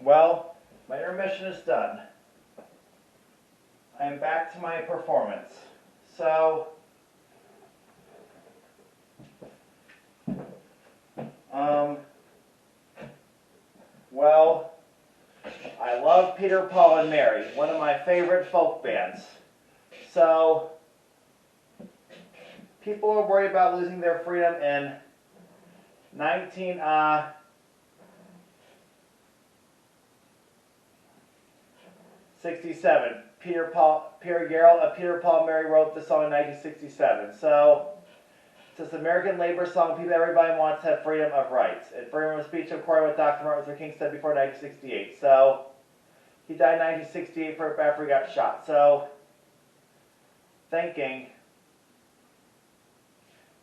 Well, my intermission is done. I am back to my performance. So, um, well, I love Peter, Paul, and Mary, one of my favorite folk bands. So, people are worried about losing their freedom in 1967. Peter, Paul, Mary wrote the song in 1967. So, it's this American labor song. Everybody wants to have freedom of rights. And freedom of speech, according to what Dr. Martin Luther King said before 1968. So, he died in 1968 after he got shot. So, thinking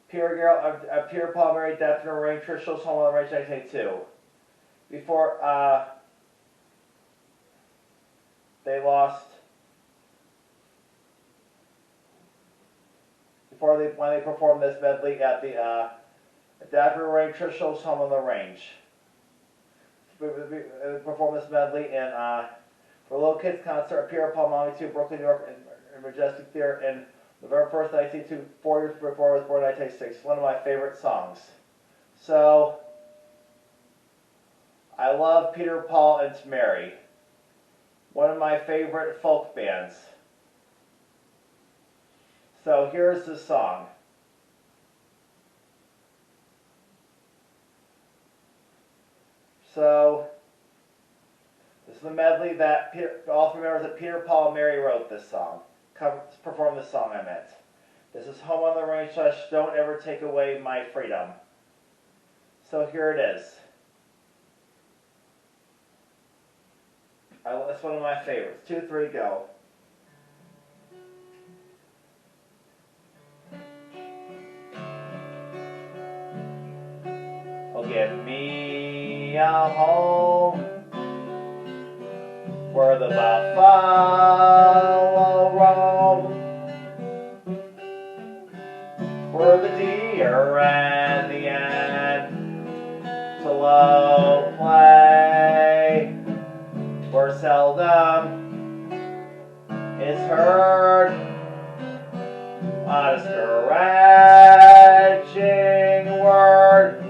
Peter, Paul, Mary, Death in a Ring, Trishul's Home on the Range, 1982. Before they lost, when they performed this medley at the Death in a Ring, Trishul's Home on the Range. We performed this medley in for a little kids concert at Peter, Paul, Mommy 2, Brooklyn, New York, in Majestic Theater in November 1st, 1982, 4 years before I was born, 1986. One of my favorite songs. So, I love Peter, Paul, and Mary. One of my favorite folk bands. So, here's the song. So, this is the medley that all three members of Peter, Paul, and Mary wrote this song. Perform this song, I meant. This is Home on the Range / Don't Ever Take Away My Freedom. So here it is. It's one of my favorites. 2, 3, go. Oh, give me a home where the buffalo roam, where the deer and the antelope play, where seldom is heard a discouraging word.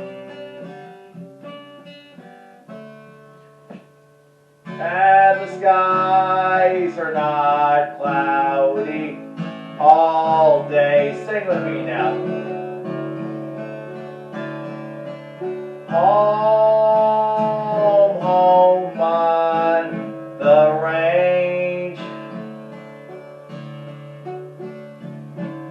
And the skies are not cloudy all day. Sing with me now. Home, home on the range.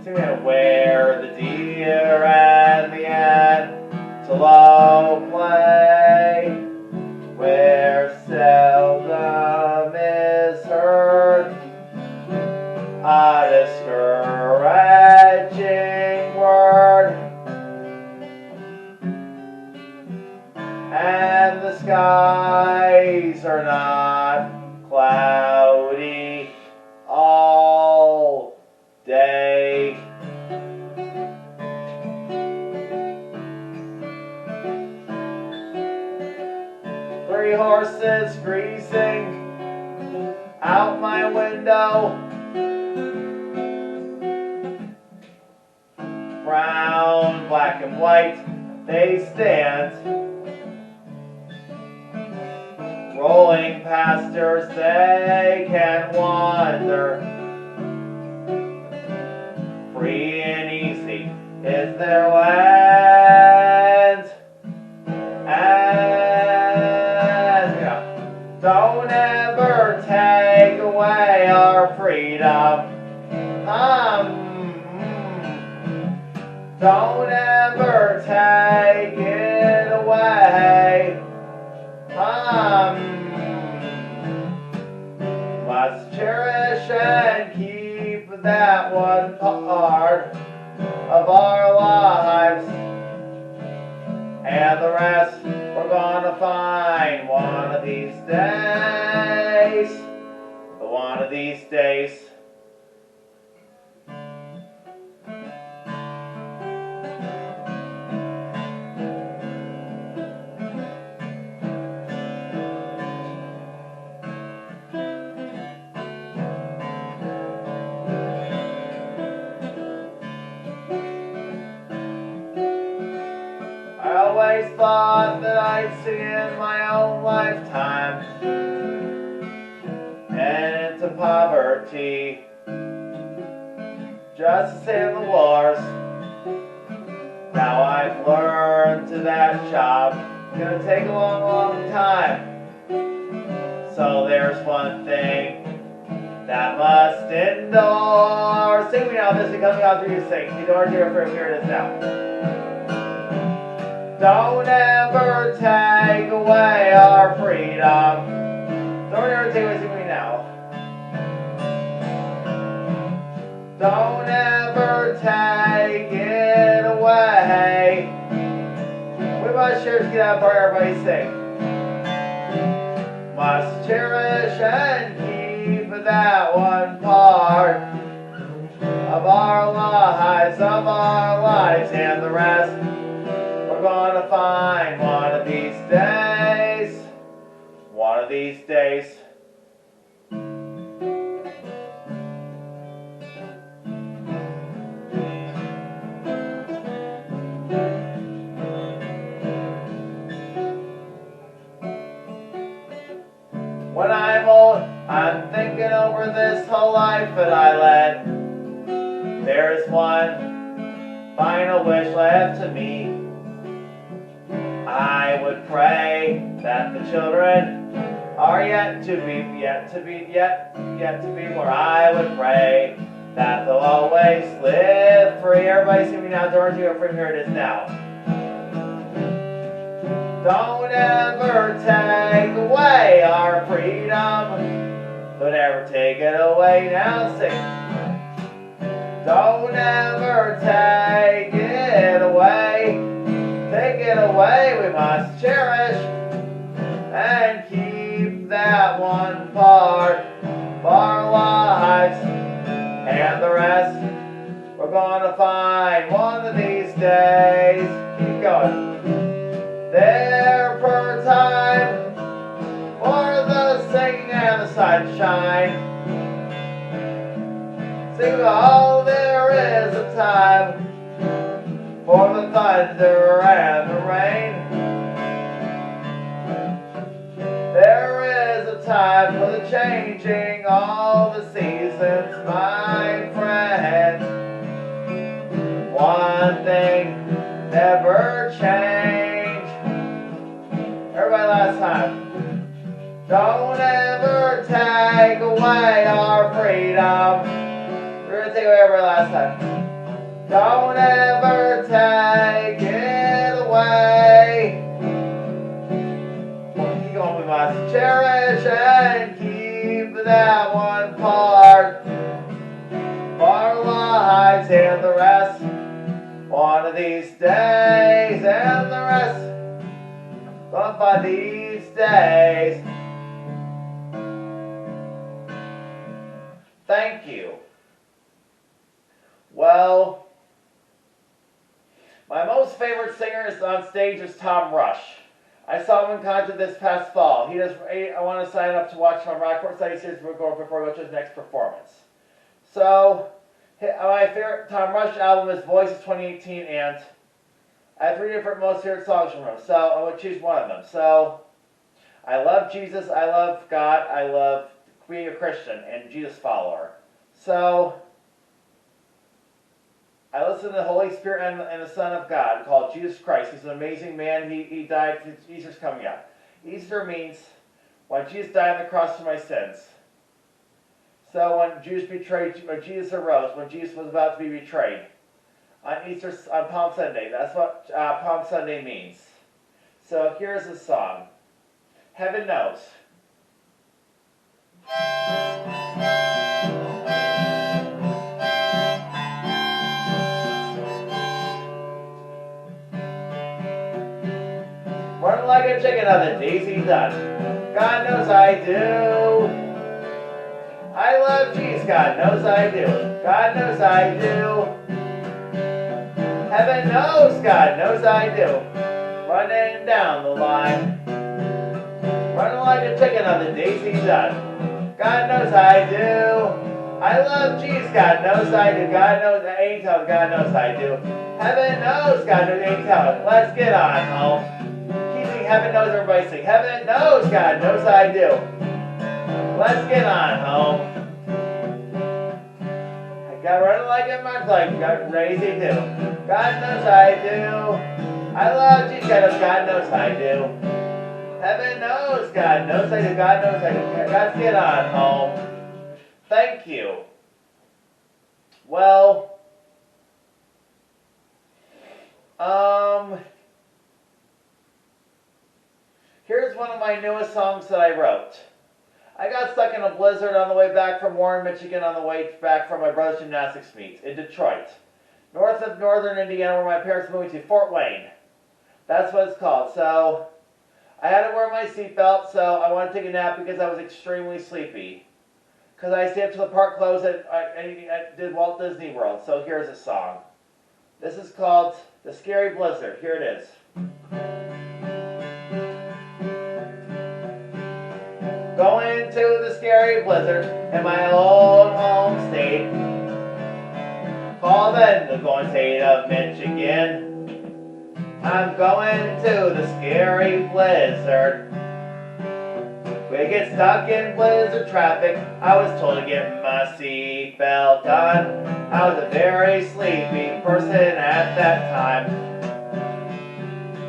Sing that. Where the deer and the antelope play, where seldom is heard a discouraging word, and the skies are not cloudy all day. Three horses greasing out my window, brown, black, and white they stand, rolling pastures they can wander, free and easy is their land. Don't ever take away our freedom. Don't ever take it away. Let's cherish and keep that one part of our lives, and the rest we're gonna find one of these days. One of these days. own lifetime and into poverty. Justice and the wars. Now I've learned to that job. It's gonna take a long, long time. So there's one thing that must endure. Sing me now, this is coming out through you sing. You don't hear it, here it is now. Don't ever take away our freedom. Don't ever take away, sing me now. Don't ever take it away. We must cherish, get out there, everybody sing. Must cherish and keep that one part of our lives, and the rest we're gonna find one of these days. One of these days. When I'm old, I'm thinking over this whole life that I led. There's one final wish left to me. I would pray that the children are yet to be more. I would pray that they'll always live free. Everybody see me now, Dorothy, from here it is now. Don't ever take away our freedom. Don't ever take it away now, sing. Don't ever take it away. Take it away, we must cherish and keep that one part of our lives, and the rest we're gonna find one of these days. Keep going. There for time for the singing and the sunshine. Sing, oh, there is a time for the thunder and the rain. There is a time for the changing all the seasons, my friend. One thing never change. Everybody last time. Don't ever take away our freedom. We're going to take away every last time. Don't ever take it away. Keep going, we must cherish and keep that one part of our lives, and the rest one of these days, and the rest one by these days. Thank you. Well, my most favorite singer is on stage is Tom Rush. I saw him in concert this past fall. I want to sign up to watch my Rockport Study Series before we go to his next performance. So, my favorite Tom Rush album is Voice of 2018, and I have 3 different most favorite songs from him. So, I would choose one of them. So, I love Jesus, I love God, I love being a Christian and Jesus follower. So, I listen to the Holy Spirit and the Son of God called Jesus Christ. He's an amazing man. He died. Easter's coming up. Easter means when Jesus died on the cross for my sins. So when Jesus arose, when Jesus was about to be betrayed on Palm Sunday, that's what Palm Sunday means. So here's the song. Heaven Knows. Running like a chicken on the daisy done. God knows I do. I love Jesus, God knows I do. God knows I do. Heaven knows, God knows I do. Running down the line. Running like a chicken on the daisy done. God knows I do. I love Jesus, God knows I do. God knows, angel, God knows I do. Heaven knows, God knows, angel. Let's get on home. Keep heaven knows, everybody sing. Heaven knows, God knows I do. Let's get on home. I got running like a mud, like got crazy too. God knows I do. I love you, God knows I do. Heaven knows, God knows I do. God knows I do. Let's get on home. Thank you. Well, here's one of my newest songs that I wrote. I got stuck in a blizzard on the way back from Warren, Michigan, on the way back from my brother's gymnastics meet in Detroit, north of northern Indiana, where my parents moved to, Fort Wayne. That's what it's called. So I had to wear my seatbelt, so I wanted to take a nap because I was extremely sleepy. Because I stayed up till the park closed and I did Walt Disney World. So here's a song. This is called The Scary Blizzard. Here it is. Going to the scary blizzard in my old home state. Called in the going state of Michigan. I'm going to the scary blizzard. We get stuck in blizzard traffic. I was told to get my seatbelt on. I was a very sleepy person at that time.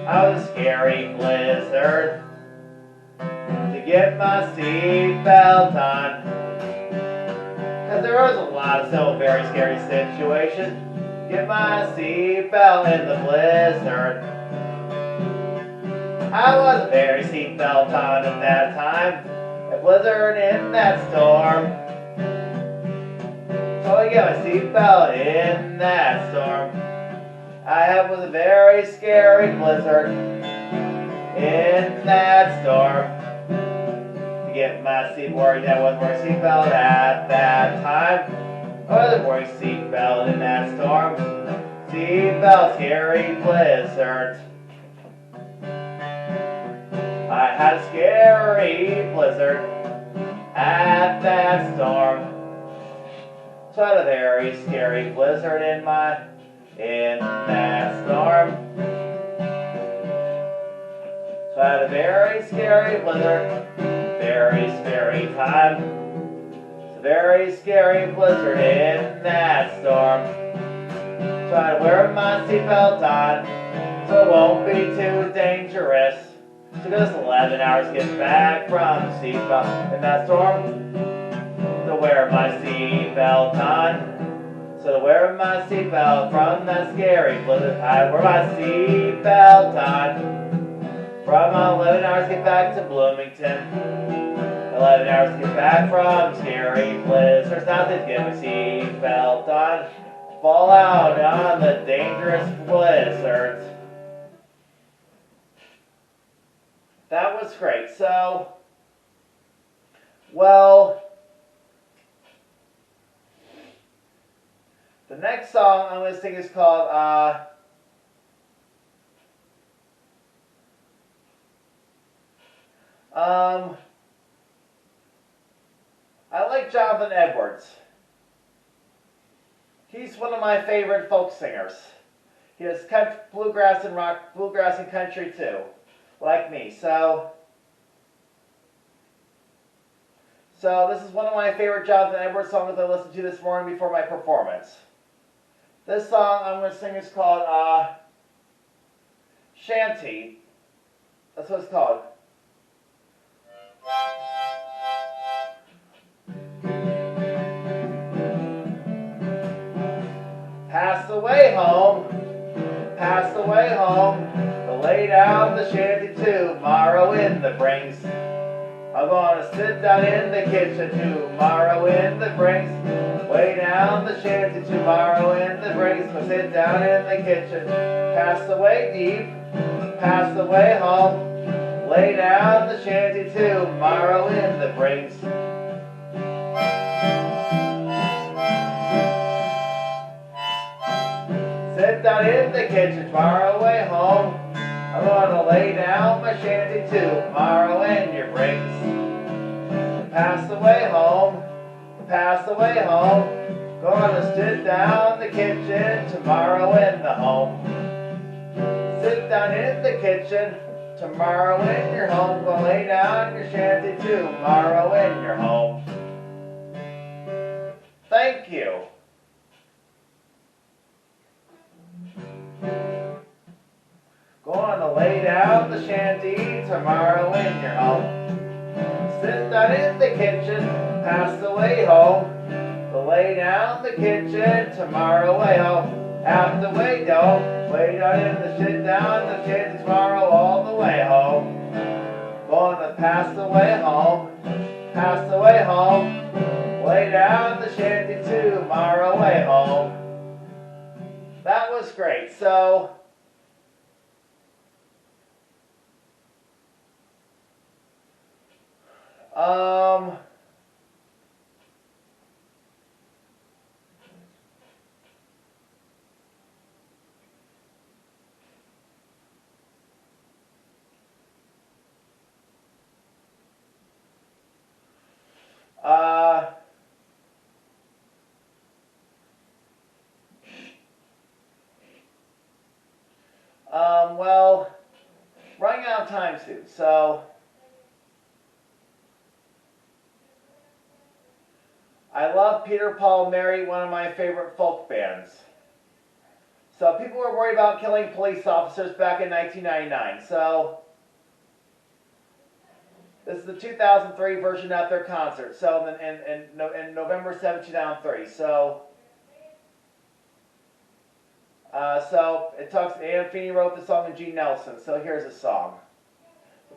I was a scary blizzard. To get my seatbelt on. Cause there was a lot of still very scary situations. Get my seatbelt in the blizzard. I wasn't very seatbelt on at that time. A blizzard in that storm. So I get my seatbelt in that storm. I was a very scary blizzard in that storm. To get my seat worried, I wasn't wearing seatbelt at that time. I wasn't wearing seatbelt in that storm. Seatbelt, scary blizzard. I had a scary blizzard at that storm. So I had a very scary blizzard in that storm. So I had a very scary blizzard, very scary time. It's a very scary blizzard in that storm. So I had to wear my seatbelt on, so it won't be too dangerous. Took us 11 hours to get back from the seatbelt in that storm. To wear my seatbelt on. So to wear my seatbelt from that scary blizzard, I wear my seatbelt on. From 11 hours to get back to Bloomington. 11 hours to get back from scary blizzards. Now to get my seatbelt on. Fall out on the dangerous blizzards. That was great. So, well, the next song I'm going to sing is called, I like Jonathan Edwards. He's one of my favorite folk singers. He does bluegrass and rock, bluegrass and country too, like me. So this is one of my favorite Jonathan Edwards songs I listened to this morning before my performance. This song I'm going to sing is called Shanty. That's what it's called. Pass the way home, pass the way home, to lay down the shanty tomorrow in the brings. I'm gonna sit down in the kitchen tomorrow in the brings. Lay down the shanty tomorrow in the brings. Go sit down in the kitchen, pass the way deep, pass the way home. Lay down the shanty tomorrow in the brings. Sit down in the kitchen, far away home. I'm gonna lay down my shanty tomorrow in your brings. Pass the way home, pass the way home. Gonna sit down in the kitchen tomorrow in the home. Sit down in the kitchen, Tomorrow in your home, go lay down your shanty tomorrow in your home. Thank you. Going to lay down the shanty tomorrow in your home. Sit down in the kitchen, pass the way home. To lay down the kitchen tomorrow way home. Have to wait home, lay down in the sit down the shanty tomorrow all the way home. Going to pass the way home, pass the way home. Lay down the shanty tomorrow way home. That was great. So, well, running out of time soon, so I love Peter, Paul, Mary, one of my favorite folk bands. So people were worried about killing police officers back in 1999. So this is the 2003 version at their concert. So in November 7, 2003. So it talks. Anne Feeney wrote the song and Gene Nelson. So here's the song.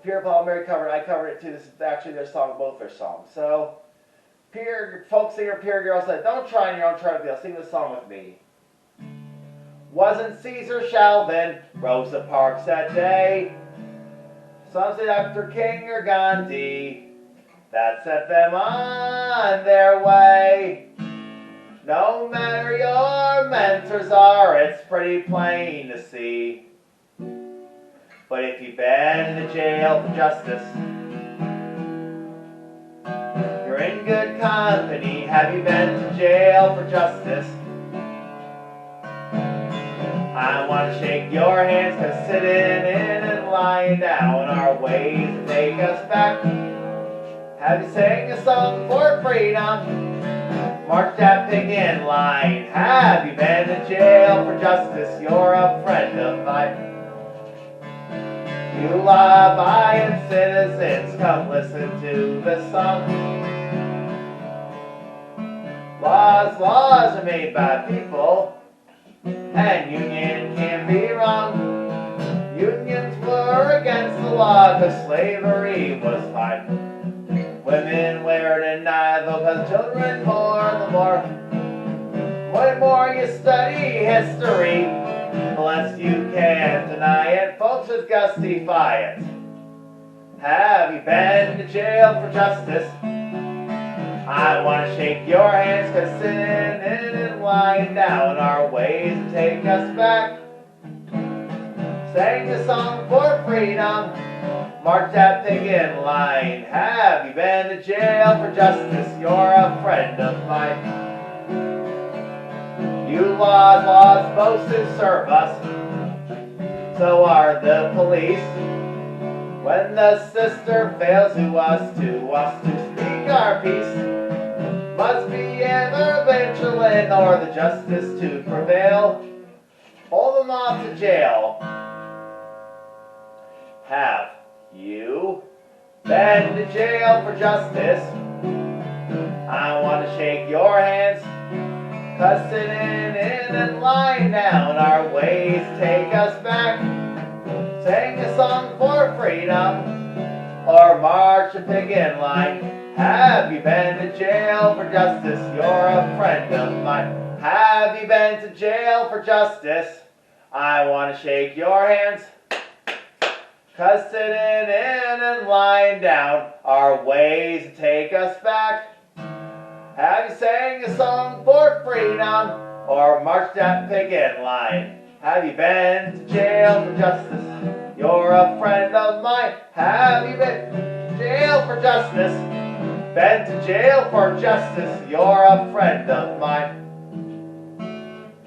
Peter, Paul, Mary covered. I covered it too. This is actually their song, both their songs. So folk singer Pierre Girl said, "Don't try on your own treadmill. Sing the song with me." Wasn't Caesar Shalvin, Rosa Parks that day? Some said Dr. King or Gandhi that set them on their way. No matter your mentors are, it's pretty plain to see. But if you've been to jail for justice, you're in good company. Have you been to jail for justice? I want to shake your hands, 'cause sitting in and lying down are ways to take us back. Have you sang a song for freedom? March that picket line. Have you been to jail for justice? You're a friend of mine. You law-abiding citizens, come listen to this song. Laws are made by people, and union can be wrong. Unions were against the law, 'cause slavery was fine. Women were denied, though, 'cause children more the more. The more you study history, the less you can deny it. Folks with guts defy it. Have you been to jail for justice? I want to shake your hands, 'cause sitting in and lying down are ways to take us back. Sang a song for freedom, march that picket line. Have you been to jail for justice? You're a friend of mine. You laws supposed to serve us, so are the police. When the sister fails to us to speak our piece, must be either vigilant or the justice to prevail. Hold them off to jail. Have you been to jail for justice? I want to shake your hands, 'cause sitting in and lying down are ways to take us back. Sing a song for freedom, or march a picket line. Have you been to jail for justice? You're a friend of mine. Have you been to jail for justice? I want to shake your hands, 'cause sitting in and lying down are ways to take us back. Have you sang a song for freedom, or marched that picket line? Have you been to jail for justice? You're a friend of mine. Have you been to jail for justice? Been to jail for justice? You're a friend of mine.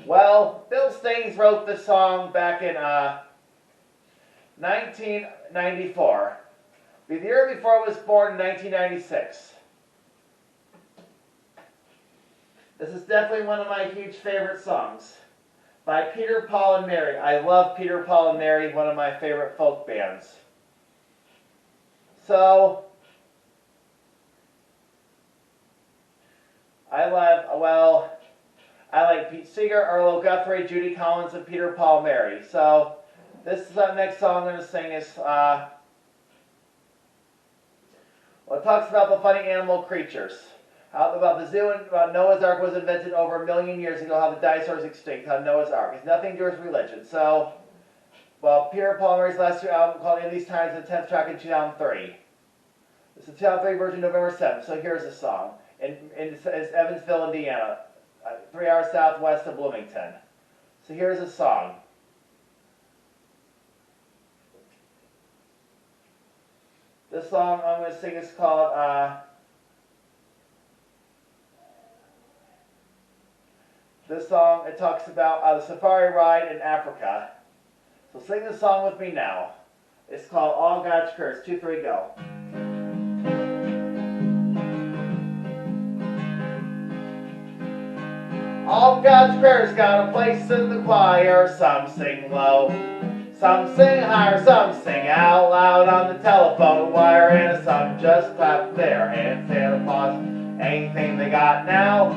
Well, Bill Staines wrote this song back in 1994. The year before I was born in 1996. This is definitely one of my huge favorite songs. By Peter, Paul, and Mary. I love Peter, Paul, and Mary, one of my favorite folk bands. So, I like Pete Seeger, Earl Guthrie, Judy Collins, and Peter, Paul, Mary. So, this is the next song I'm going to sing is, well, it talks about the funny animal creatures. How about the zoo and about Noah's Ark was invented over 1 million years ago, how the dinosaurs extinct, how Noah's Ark. It's nothing to do with religion. So, well, Peter, Paul, Mary's last album called In These Times, the 10th track in 2003. This is the 2003 version, November 7th. So here's the song. It's Evansville, Indiana, 3 hours southwest of Bloomington. So here's the song. This song I'm going to sing is called, this song, it talks about the safari ride in Africa. So sing the song with me now. It's called All God's Curse. 2, 3, go. All God's prayers got a place in the choir. Some sing low, some sing higher, some sing out loud on the telephone wire, and some just clap their hands and applause. Anything they got now?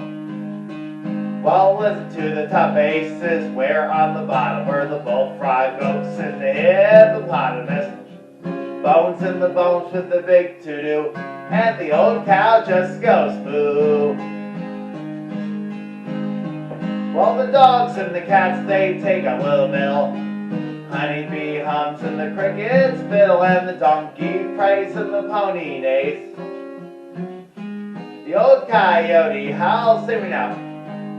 Well, listen to the top basses, where on the bottom were the bullfrog goats and the hippopotamus. Bones in the bones with the big to-do, and the old cow just goes moo. Well, the dogs and the cats, they take a little mill. Honeybee hums and the crickets fiddle, and the donkey prays and the pony neighs. The old coyote howls, sing me now.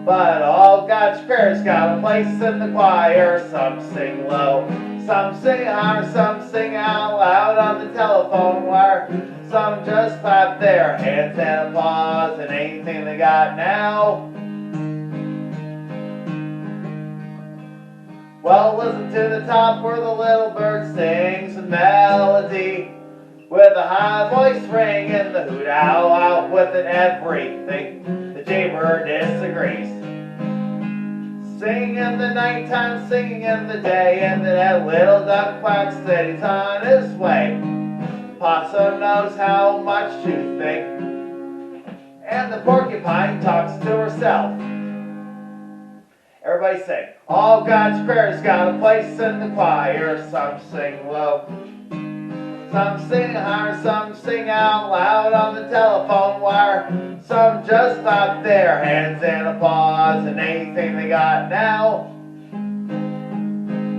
But all God's prayers got a place in the choir. Some sing low, some sing higher, some sing out loud on the telephone wire. Some just clap their hands and applause, and anything they got now. Well, listen to the top where the little bird sings a melody, with a high voice ring and the hoot owl out with it everything. The jaybird disagrees. Singing in the nighttime, singing in the day, and then that little duck quacks that he's on his way. Possum knows how much to think, and the porcupine talks to herself. Everybody sing. All God's prayers got a place in the choir. Some sing low, some sing higher, some sing out loud on the telephone wire. Some just clap their hands and applause, and anything they got now.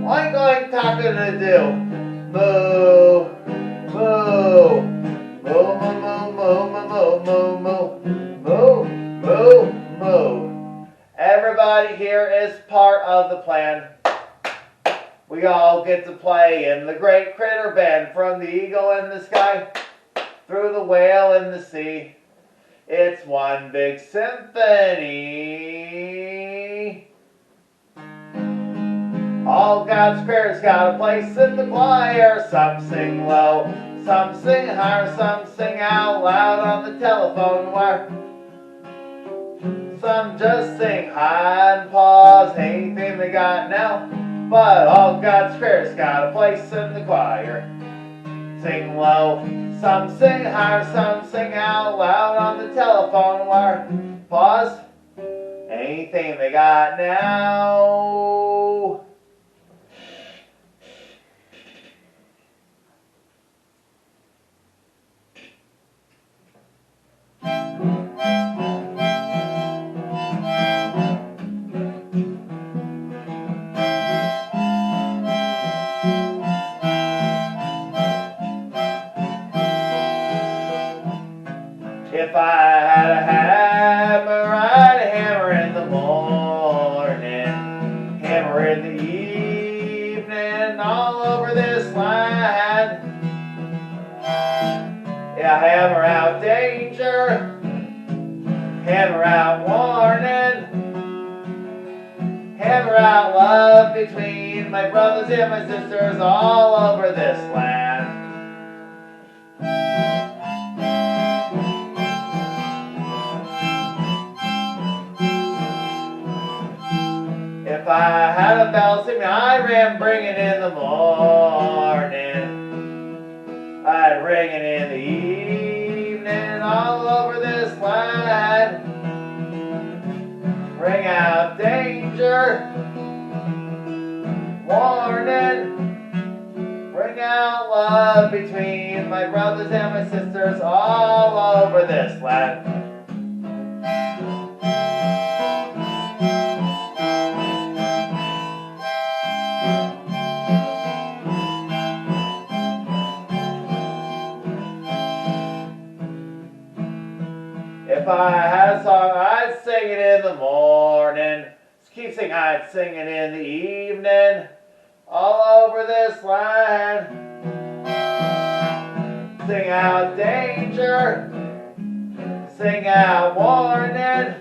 Oink oink cock-a-doodle-doo. Moo, moo, moo, moo, moo, moo, moo, moo, moo, moo, moo. Everybody here is part of the plan. We all get to play in the great critter band, from the eagle in the sky through the whale in the sea. It's one big symphony. All God's prayers got a place in the choir. Some sing low, some sing higher, some sing out loud on the telephone wire. Some just sing high and pause, anything they got now. But all God's prayers got a place in the choir. Sing low, some sing higher, some sing out loud on the telephone wire. Pause, anything they got now. If I had a hammer, I'd hammer in the morning, hammer in the evening, all over this land. Yeah, hammer out danger, hammer out warning, Hammer out love between my brothers and my sisters all over this land. If I had a bell sing, I'd bring it in the morning. I'd ring it in the evening all over this land. Ring out danger, warning. Ring out love between my brothers and my sisters all over this land. If I had a song, I'd sing it in the morning. Keep singing, I'd sing it in the evening. All over this land. Sing out danger. Sing out warning.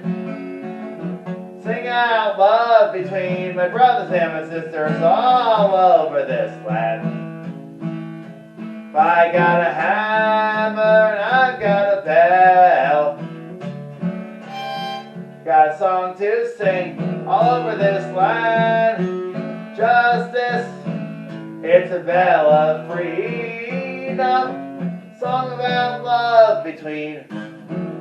Sing out love between my brothers and my sisters all over this land. If I got a hammer and I've got a bell, got a song to sing all over this land. Justice, it's a bell of freedom. Song about love between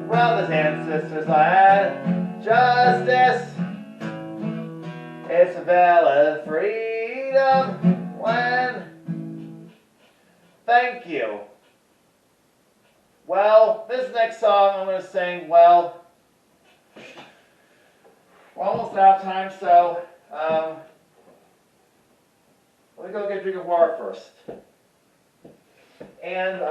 brothers and sisters land. Justice, it's a bell of freedom land. Thank you. Well, this next song I'm going to sing, well, we're almost out of time, so let me go get a drink of water first. And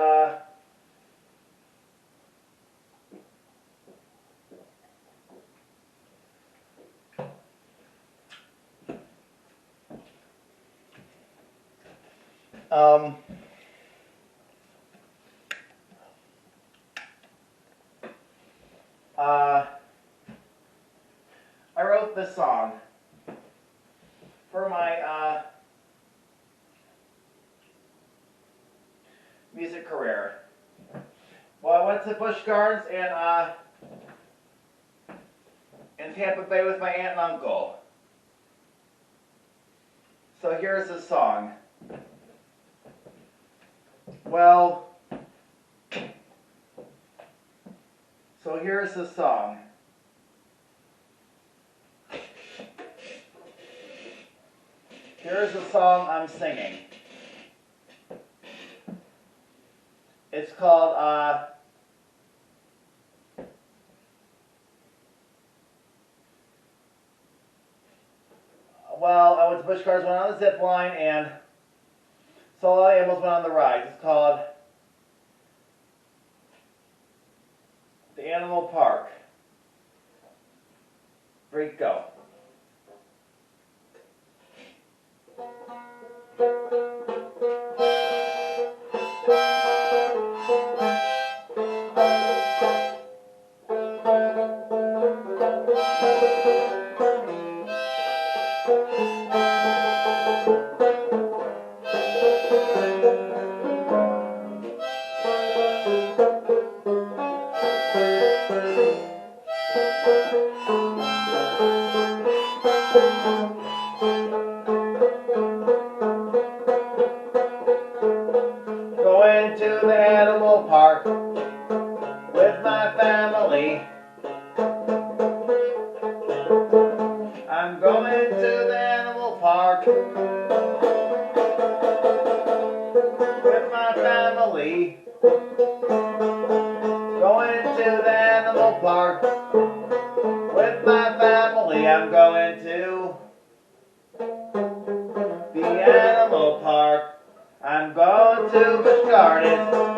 I wrote this song for my music career. Well, I went to Busch Gardens in Tampa Bay with my aunt and uncle. So here's the song. Well, so here's the song. Here's the song I'm singing. It's called, well, I went to Busch Gardens, went on the zip line, and saw all the animals, went on the ride. It's called The Animal Park. Break, go. Going to the animal park with my family. I'm going to the animal park with my family. Going to the animal park with my family. I'm going to the animal park. I'm going to Busch Gardens